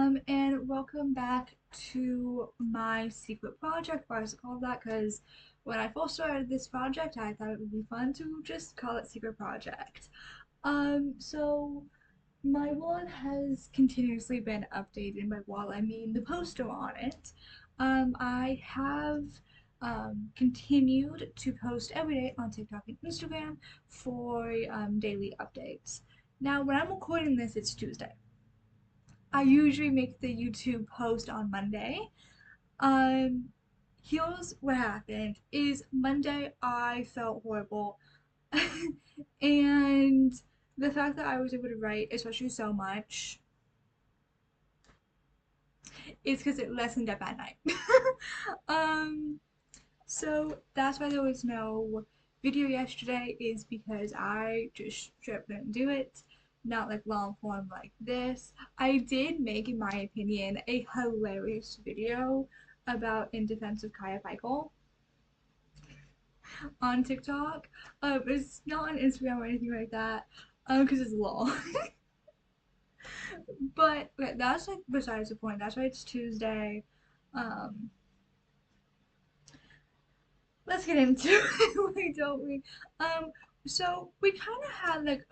And welcome back to my secret project. Why is it called that? Because when I first started this project, I thought it would be fun to just call it secret project. So my wall has continuously been updated. By wall, I mean the poster on it. I have continued to post every day on TikTok and Instagram for daily updates. Now, when I'm recording this, it's Tuesday. I usually make the YouTube post on Monday. Um, Here's what happened is Monday I felt horrible. And the fact that I was able to write, especially so much, is because it lessened up at night. um, so that's why there was no video yesterday, is because I just straight up didn't do it. Not like long form like this. I did make, in my opinion, a hilarious video about In Defense of Kaya Michael on TikTok. It's not on Instagram or anything like that, because it's long. But okay, that's like besides the point. That's why it's Tuesday. Um, let's get into it, like, don't we? Um, so we kind of had like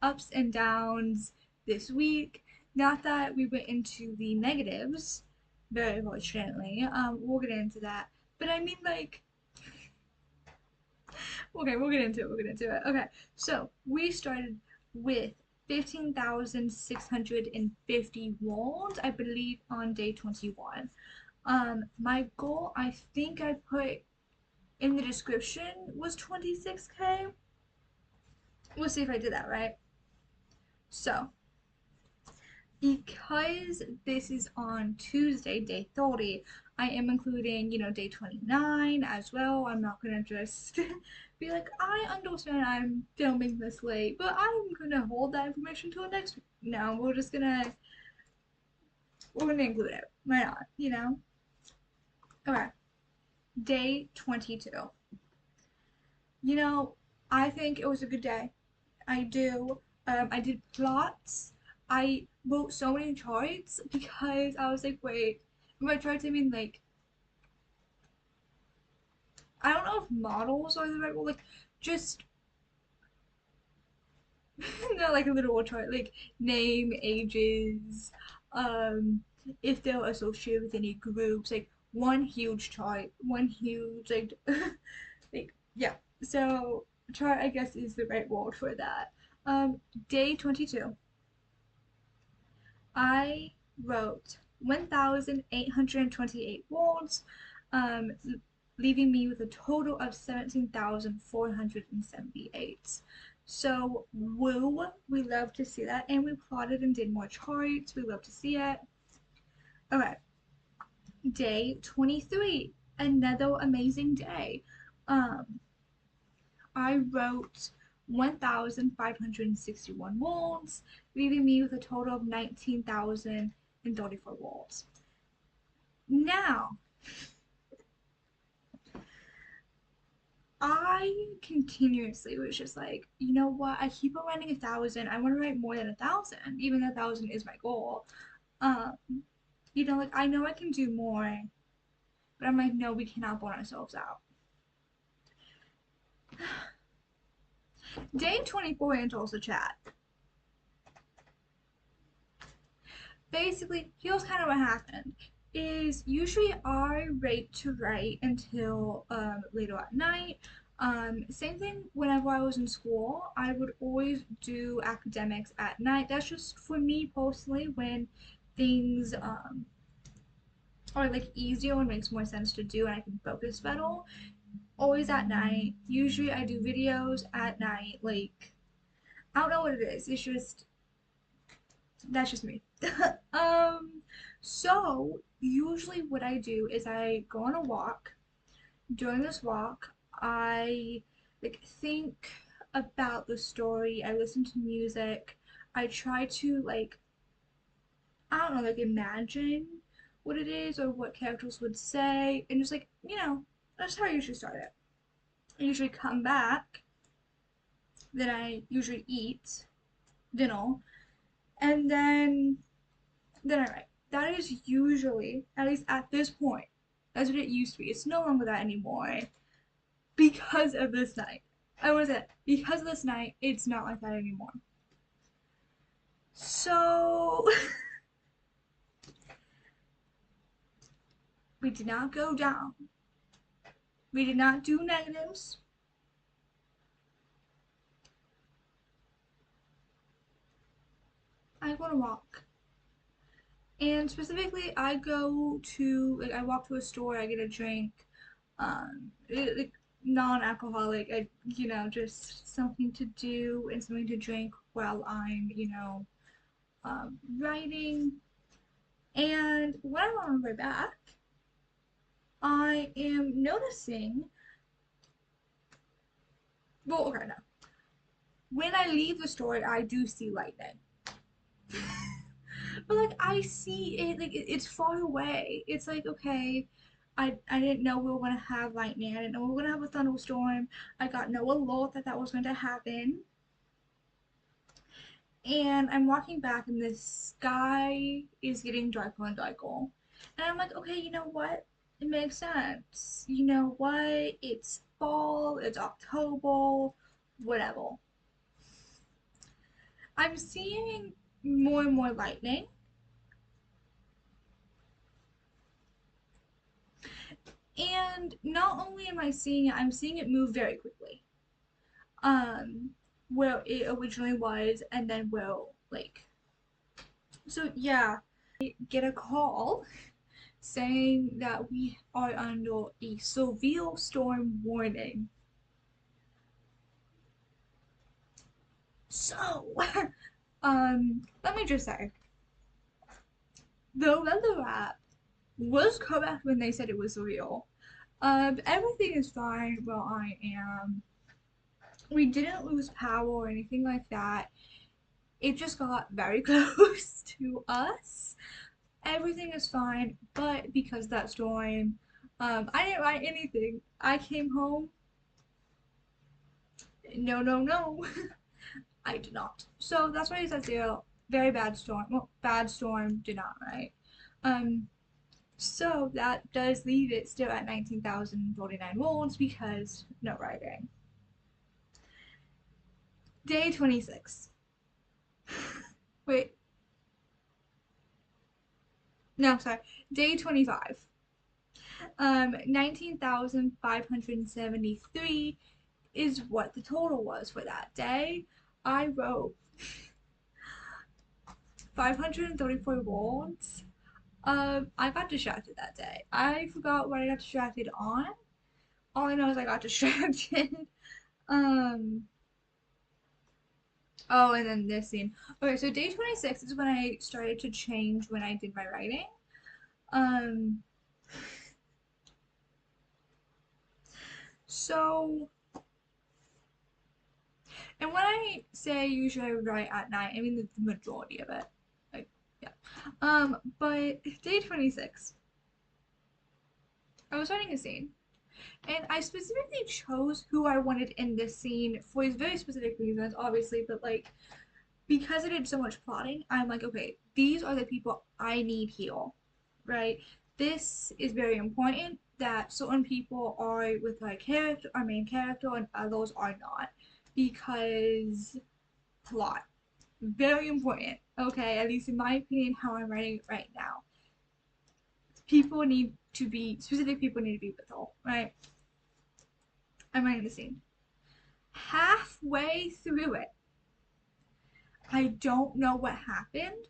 ups and downs this week. Not that we went into the negatives, very fortunately. We'll get into that. But I mean, like, okay, we'll get into it. We'll get into it. Okay, so we started with 15,650 wolds, I believe, on day 21. My goal, I think I put in the description, was 26K. We'll see if I did that right. So, because this is on Tuesday, day 30, I am including, day 29 as well. I'm not gonna just be like, I understand I'm filming this late, but I'm gonna hold that information till next week. No, we're gonna include it. Why not? Okay, day 22. You know, I think it was a good day. I do. I did plots. I wrote so many charts because I was like, wait, by charts I mean like, I don't know if models are the right word, like just not like a literal chart, like name, ages, um, if they're associated with any groups, like one huge chart, one huge like, like yeah. So chart I guess is the right word for that. Day 22. I wrote 1,828 words, um, leaving me with a total of 17,478. So, woo, we love to see that. And we plotted and did more charts. We love to see it. Okay, day 23, another amazing day. Um, I wrote 1,561 words, leaving me with a total of 19,034 words. Now, I continuously was just like, you know what? I keep on writing 1,000. I want to write more than 1,000, even though 1,000 is my goal. Um, like I know I can do more, but I'm like, no, we cannot burn ourselves out. Day 24 enters the chat. Basically, here's kind of what happened. Is usually I wait to write until later at night. Same thing whenever I was in school, I would always do academics at night. That's just for me personally when things are like easier and makes more sense to do and I can focus better. Always at night. Usually I do videos at night. Like, I don't know what it is. It's just that's just me. um, so usually what I do is I go on a walk. During this walk, I like think about the story. I listen to music. I try to like, I don't know, like imagine what it is or what characters would say, and just like, that's how I usually start it. I usually come back, then I usually eat dinner, and then I write. that is usually, at least at this point, that's what it used to be. It's no longer that anymore because of this night. I was it because of this night. It's not like that anymore. So we did not go down. We did not do negatives. I go to walk. And specifically, I go to, like, I walk to a store, I get a drink, like, non-alcoholic, just something to do and something to drink while I'm, writing. And when I'm on my way back, I am noticing, well, okay, no. When I leave the store, I do see lightning. But like I see it, like it's far away. It's like, okay, I didn't know we were gonna have lightning. I didn't know we were gonna have a thunderstorm. I got no alert that that was going to happen. And I'm walking back, and the sky is getting darker and darker. And I'm like, okay, you know what? It makes sense. You know what? It's fall. It's October. Whatever. I'm seeing more and more lightning. And not only am I seeing it, I'm seeing it move very quickly. Um, where it originally was, and then will like. So yeah, I get a call saying that we are under a severe storm warning. So, let me just say, the weather app was correct when they said it was real. Everything is fine where I am. We didn't lose power or anything like that. It just got very close to us. Everything is fine, but because that storm, I didn't write anything. I came home. No, no, no. I did not. So that's why it says zero. Very bad storm. Well, bad storm. Did not write. Um. So that does leave it still at 19,049 volts because no writing. Day 26. Wait. No, sorry. Day 25. 19,573 is what the total was for that day. I wrote 534 words. I got distracted that day. I forgot what I got distracted on. All I know is I got distracted. um, oh, and then this scene. Okay, so day 26 is when I started to change when I did my writing. Um, so And when I say usually I write at night, I mean the majority of it. Like, yeah. But day 26, I was writing a scene, and I specifically chose who I wanted in this scene for very specific reasons, obviously, but like because I did so much plotting, I'm like, okay, these are the people I need here, right? This is very important that certain people are with our main character, and others are not, because plot. Very important. Okay, at least in my opinion, how I'm writing it right now. Specific people need to be with all, right? I'm writing the scene. Halfway through it, I don't know what happened,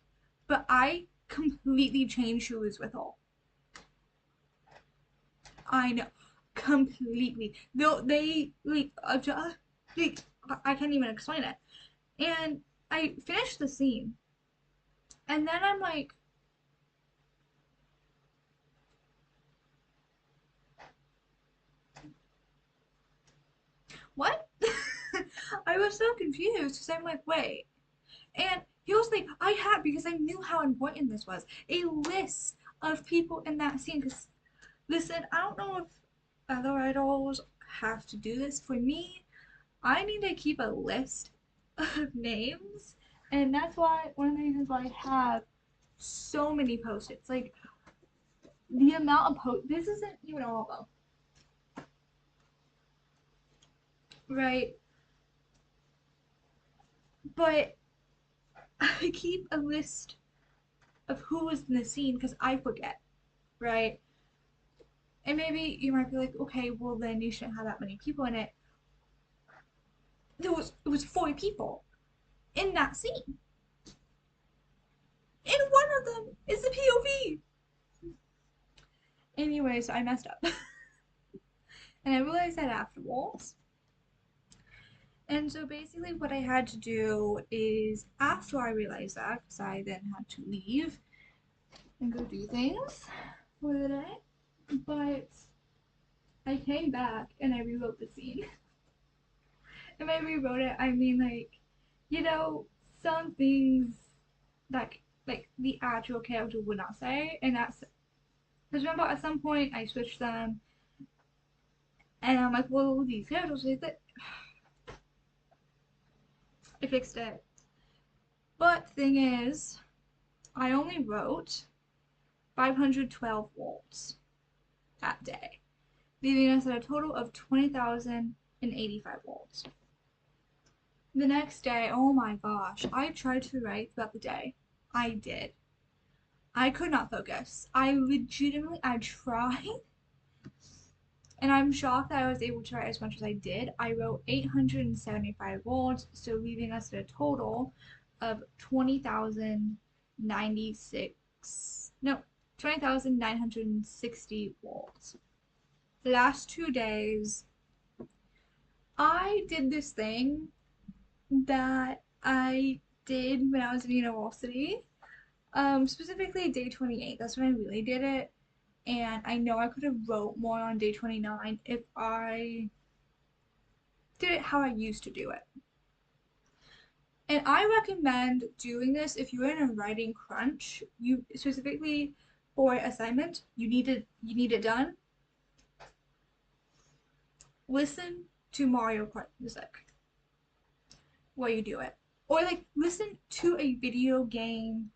but I completely changed who was with all. I know. Completely. They like, I can't even explain it. And I finished the scene, and then I'm like, what? I was so confused because I'm like, wait. And he was like, I had, because I knew how important this was, a list of people in that scene. Because, listen, I don't know if other idols have to do this. For me, I need to keep a list of names. And that's why, one of the reasons why I have so many post-its. Like the amount of this isn't even all of them, right? But I keep a list of who was in the scene because I forget, right? And maybe you might be like, okay, well then you shouldn't have that many people in it. It was 40 people in that scene, and one of them is the POV. Anyway, so I messed up, and I realized that afterwards. And so basically, what I had to do is after I realized that, because I then had to leave and go do things for the day, but I came back and I rewrote the scene. And I rewrote it, I mean, like, you know, some things that like the actual character would not say, and that's because remember at some point I switched them, and I'm like, well, these characters say that I fixed it. But thing is, I only wrote 512 volts that day, leaving us at a total of 20,085 volts. The next day, oh my gosh, I tried to write throughout the day. I did. I could not focus. I tried, and I'm shocked that I was able to write as much as I did. I wrote 875 words, so leaving us at a total of 20,096, no, 20,960 words. The last 2 days, I did this thing that I did when I was in university. Specifically day 28. That's when I really did it. And I know I could have wrote more on day 29 if I did it how I used to do it. And I recommend doing this if you're in a writing crunch. You specifically for assignment, you need it done. Listen to Mario Kart music while you do it. Or like listen to a video game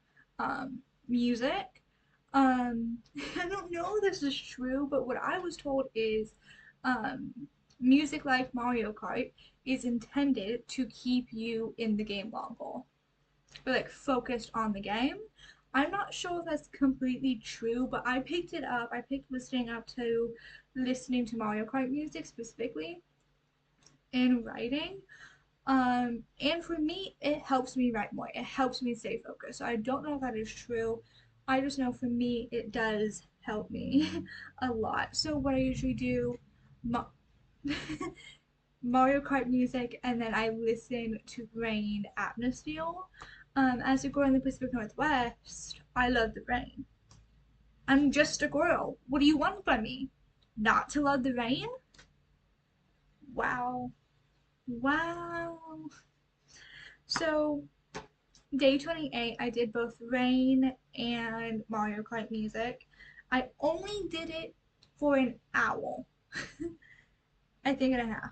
music. I don't know if this is true, but what I was told is um, music like Mario Kart is intended to keep you in the game longer, or like focused on the game. I'm not sure if that's completely true, but I picked it up. I picked listening to Mario Kart music specifically in writing. And for me, it helps me write more. It helps me stay focused. So I don't know if that is true. I just know for me, it does help me a lot. So what I usually do, Mario Kart music, and then I listen to Rain Atmosphere. As a girl in the Pacific Northwest, I love the rain. I'm just a girl. What do you want from me? Not to love the rain? Wow. Wow. So day 28, I did both Rain and Mario Kart music. I only did it for an hour, I think and a half.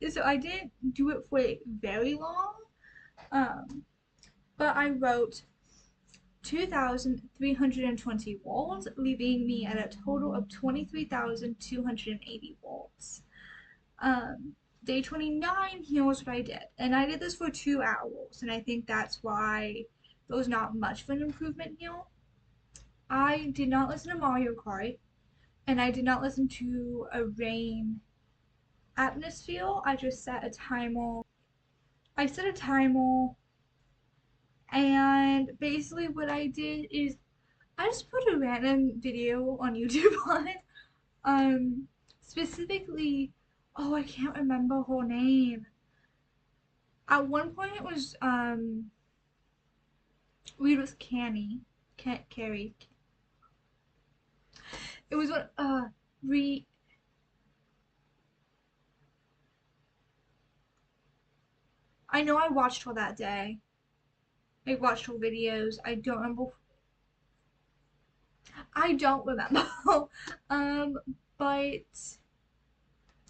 So I didn't do it for very long, um, but I wrote 2,320 words, leaving me at a total of 23,280 words. Um, Day 29, here's what I did. And I did this for 2 hours, and I think that's why there was not much of an improvement here. I did not listen to Mario Kart, and I did not listen to a rain atmosphere. I just set a timer. I set a timer, and basically what I did is I just put a random video on YouTube on it. Um, specifically, oh, I can't remember her name. At one point, it was read with Canny, can't Carrie. It was what re. I know I watched her that day. I watched her videos. I don't remember. I don't remember. um, but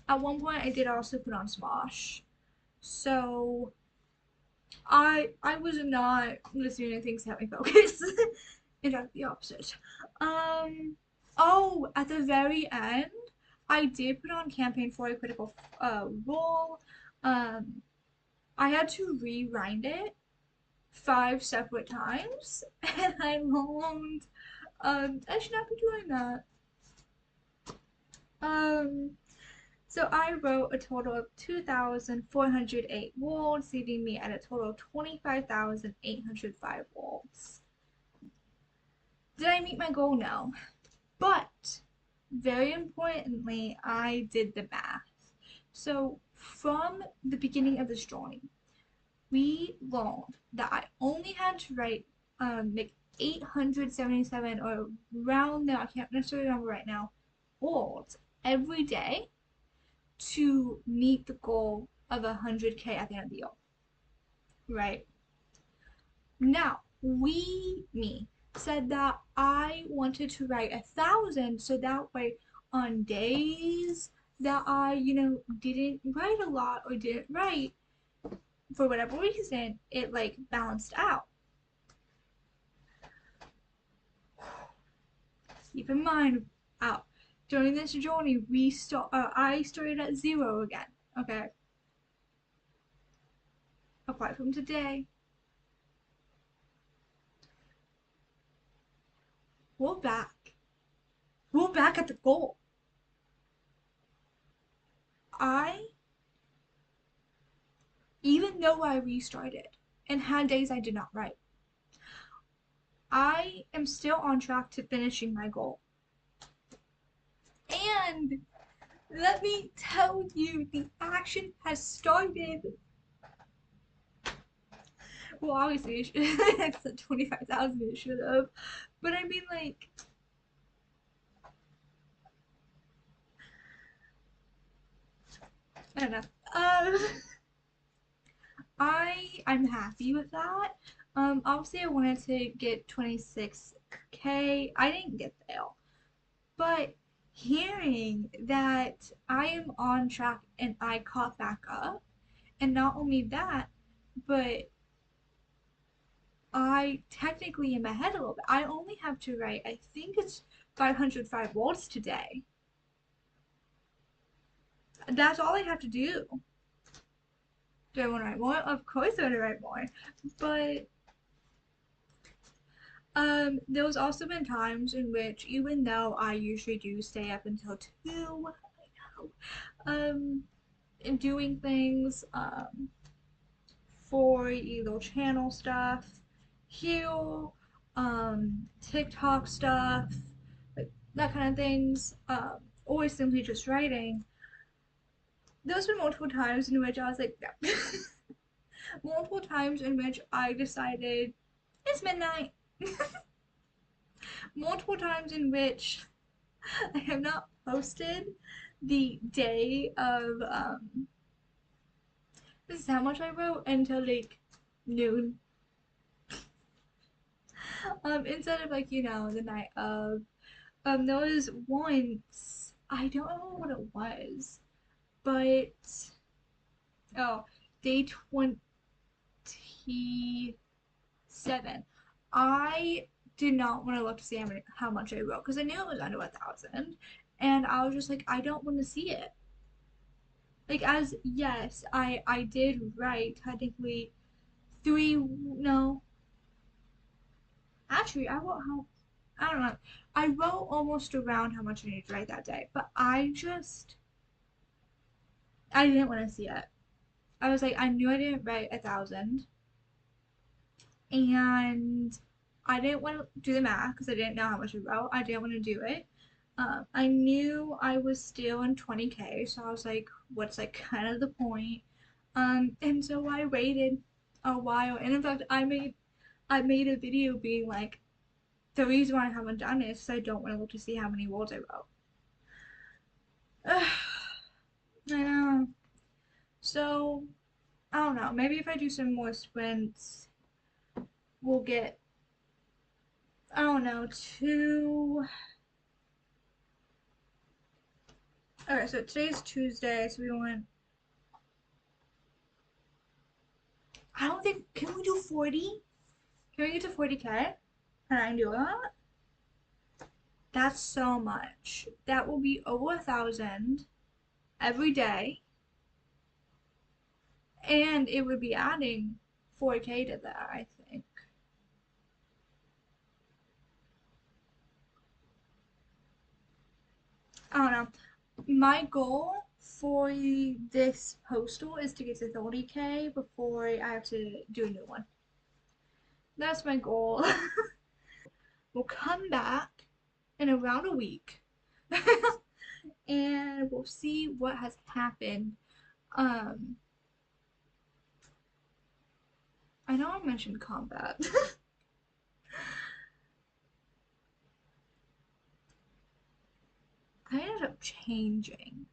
at one point I did also put on Smosh. So I was not listening to things to help me focus. In fact, the opposite. Oh, at the very end, I did put on campaign for a critical role. Um, I had to rewind it 5 separate times, and I moaned. I should not be doing that. Um, so I wrote a total of 2,408 words, leaving me at a total of 25,805 words. Did I meet my goal? No. But very importantly, I did the math. So from the beginning of this drawing, we learned that I only had to write like 877 or around there, I can't necessarily remember right now, words every day to meet the goal of 100K at the end of the year. Right? Now, me, said that I wanted to write 1,000 so that way on days that I, didn't write a lot or didn't write for whatever reason, it like balanced out. Keep in mind, out during this journey, I started at 0 again. Okay, apart from today, we're back. We're back at the goal. I, even though I restarted and had days I did not write, I am still on track to finishing my goal. And let me tell you, the action has started. Well, obviously, it's at 25,000, it should have. But I mean, like, I don't know. Um, I'm happy with that. Obviously, I wanted to get 26K. I didn't get there, but hearing that I am on track and I caught back up, and not only that, but I technically am ahead a little bit. I only have to write, I think it's 505 words today. That's all I have to do. Do I want to write more? Of course I want to write more. But there was also been times in which, even though I usually do stay up until 2, and doing things, for either channel stuff, here, TikTok stuff, like that kind of things, or simply just writing. There's been multiple times in which I was like, no. Multiple times in which I decided it's midnight. Multiple times in which I have not posted the day of this is how much I wrote until like noon. Instead of like, the night of. There was once I don't know what it was, but oh, day 27. I did not want to look to see how much I wrote because I knew it was under 1,000, and I was just like, I don't want to see it. Like, as yes, I did write technically three. No, actually, I don't know. I wrote almost around how much I needed to write that day, but I didn't want to see it. I was like, I knew I didn't write 1,000, and I didn't want to do the math because I didn't know how much I wrote. I didn't want to do it. I knew I was still in 20K, so I was like, what's like kind of the point? And so I waited a while, and in fact, I made a video being like, the reason why I haven't done it is because I don't want to look to see how many words I wrote. I know. So I don't know. Maybe if I do some more sprints, we'll get, I don't know, two. Okay, so today's Tuesday, so we want I don't think, can we do 40? Can we get to 40K? Can I do that? That's so much. That will be over 1,000 every day, and it would be adding 4K to that, I think. I don't know. My goal for this postal is to get to 30K before I have to do a new one. That's my goal. We'll come back in around a week and we'll see what has happened. Um, I know I mentioned combat. I ended up changing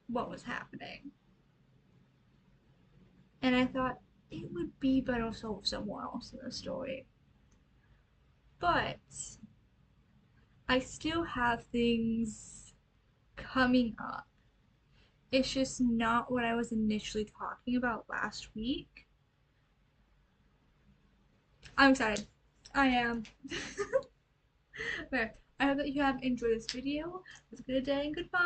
what was happening. And I thought it would be better so someone else in the story. But I still have things coming up. It's just not what I was initially talking about last week. I'm excited. I am. Okay. I hope that you have enjoyed this video. Have a good day and goodbye.